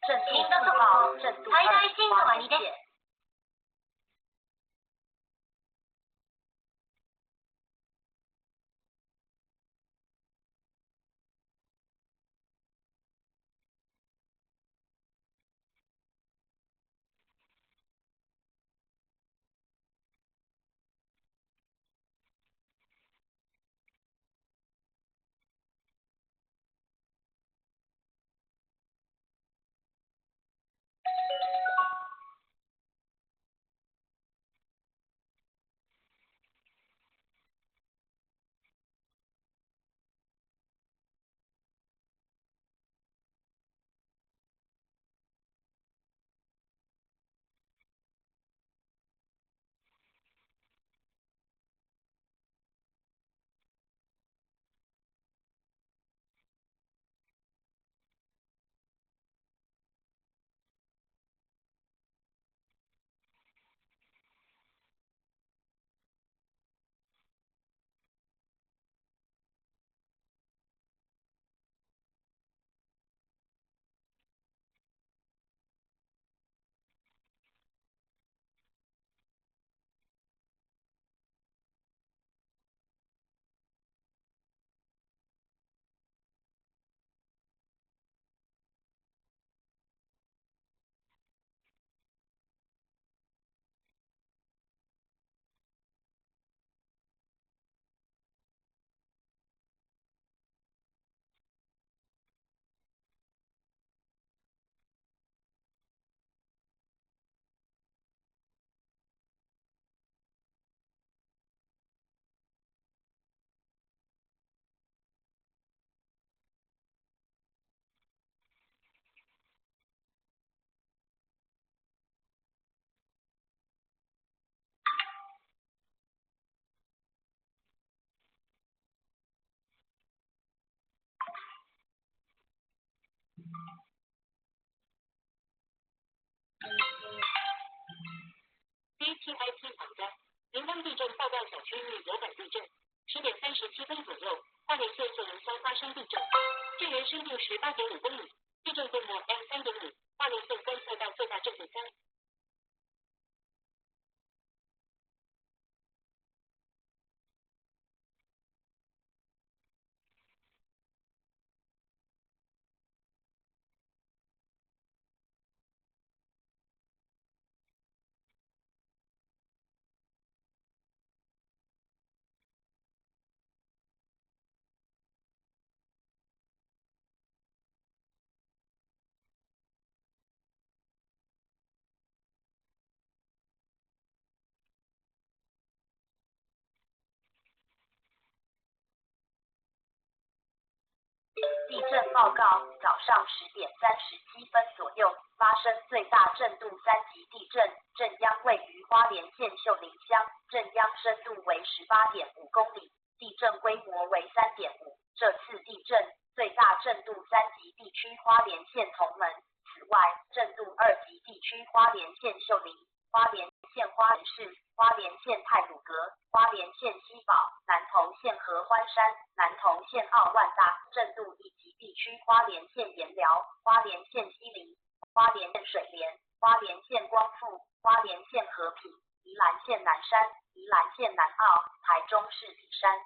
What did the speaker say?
震度预报，震度2，花莲县。DTIP 网站，铃铛地震报告小区域有感地震，10:37左右，花莲县秀林乡发生地震，震源深度18.5公里，地震规模 M3.5，花莲县观测到最大震度3。地震报告：早上10:37左右发生最大震度3级地震，震央位于花莲县秀林乡，震央深度为18.5公里，地震规模为3.5。这次地震最大震度3级地区花莲县同门，此外震度2级地区花莲县秀林、花莲县花莲市、花莲县太鲁阁、花莲县西堡、南投县合欢山、南投县奥万大，震度1级地区花莲县盐寮、花莲县西林、花莲县水莲、花莲县光复、花莲县和平、宜兰县南山、宜兰县南澳、台中市比山。